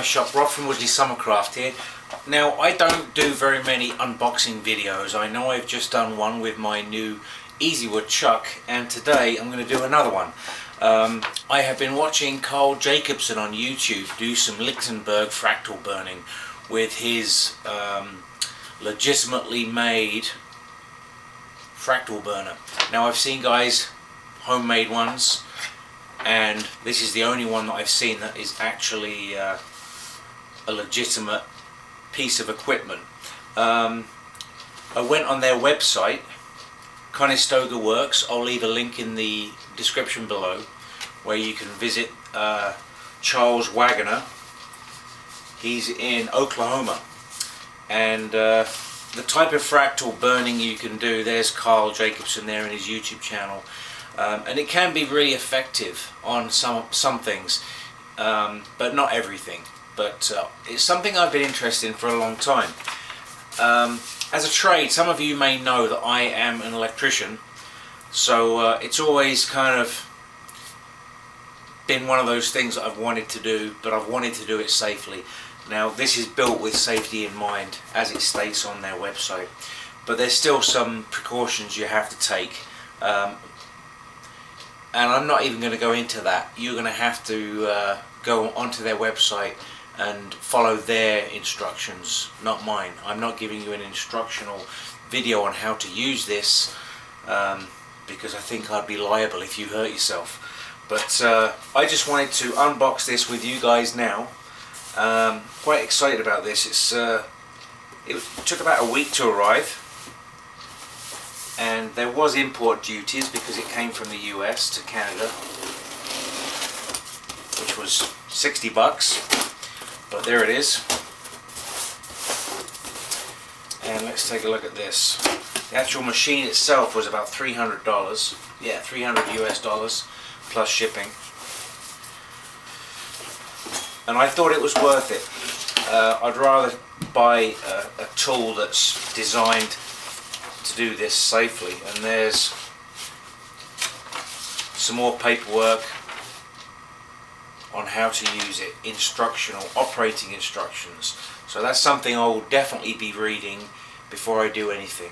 shop, Rod from Woodley Summercraft here. Now, I don't do very many unboxing videos. I know I've just done one with my new Easywood chuck, and today I'm going to do another one. I have been watching Carl Jacobson on YouTube do some Lichtenberg fractal burning with his legitimately made fractal burner. Now, I've seen guys homemade ones, and this is the only one that I've seen that is actually a legitimate piece of equipment. I went on their website, Conestoga Works. I'll leave a link in the description below where you can visit Charles Waggoner. He's in Oklahoma, and the type of fractal burning you can do, there's Carl Jacobson there in his YouTube channel, and it can be really effective on some things, but not everything. But it's something I've been interested in for a long time. As a trade, some of you may know that I am an electrician, so it's always kind of been one of those things that I've wanted to do, but I've wanted to do it safely. Now, this is built with safety in mind, as it states on their website, but there's still some precautions you have to take, and I'm not even going to go into that. You're going to have to go onto their website and follow their instructions, not mine. I'm not giving you an instructional video on how to use this, because I think I'd be liable if you hurt yourself. But I just wanted to unbox this with you guys now. Quite excited about this. It took about a week to arrive, and there was import duties because it came from the US to Canada, which was 60 bucks, but there it is. And let's take a look at this. The actual machine itself was about $300. Yeah, $300 US plus shipping. And I thought it was worth it. I'd rather buy a tool that's designed to do this safely. And there's some more paperwork on how to use it, instructional, operating instructions. So that's something I will definitely be reading before I do anything.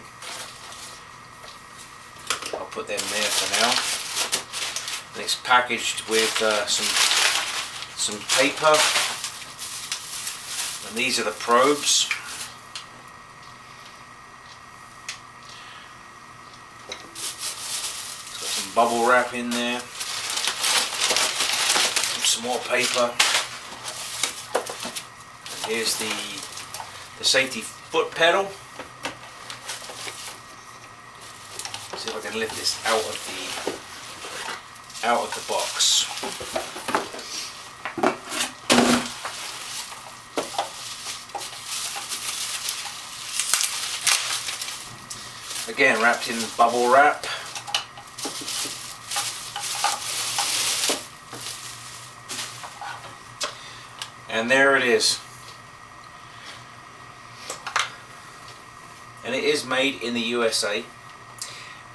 I'll put them there for now. And it's packaged with some paper, and these are the probes. It's got some bubble wrap in there, some more paper, and here's the safety foot pedal. See if I can lift this out of the box. Again, wrapped in bubble wrap. And there it is. And it is made in the USA.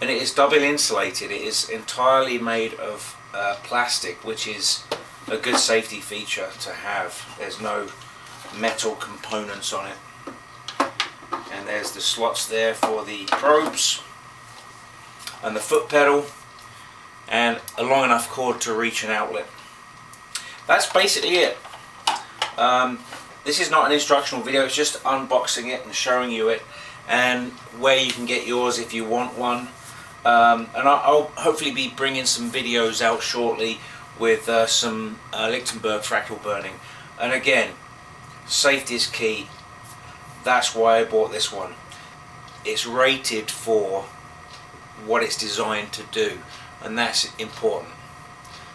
And it is double insulated. It is entirely made of plastic, which is a good safety feature to have. There's no metal components on it. And there's the slots there for the probes and the foot pedal, and a long enough cord to reach an outlet. That's basically it. This is not an instructional video, it's just unboxing it and showing you it, and where you can get yours if you want one. And I'll hopefully be bringing some videos out shortly with some Lichtenberg fractal burning. And again, safety is key. That's why I bought this one. It's rated for what it's designed to do, and that's important.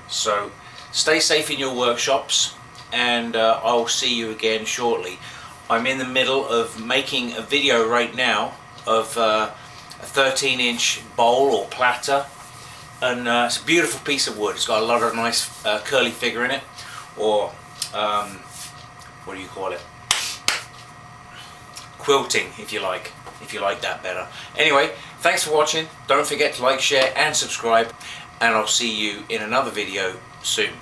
So stay safe in your workshops, and I'll see you again shortly. I'm in the middle of making a video right now of a 13-inch bowl or platter, and it's a beautiful piece of wood. It's got a lot of nice curly figure in it, or what do you call it? Quilting, if you like that better. Anyway, thanks for watching. Don't forget to like, share and subscribe, and I'll see you in another video soon.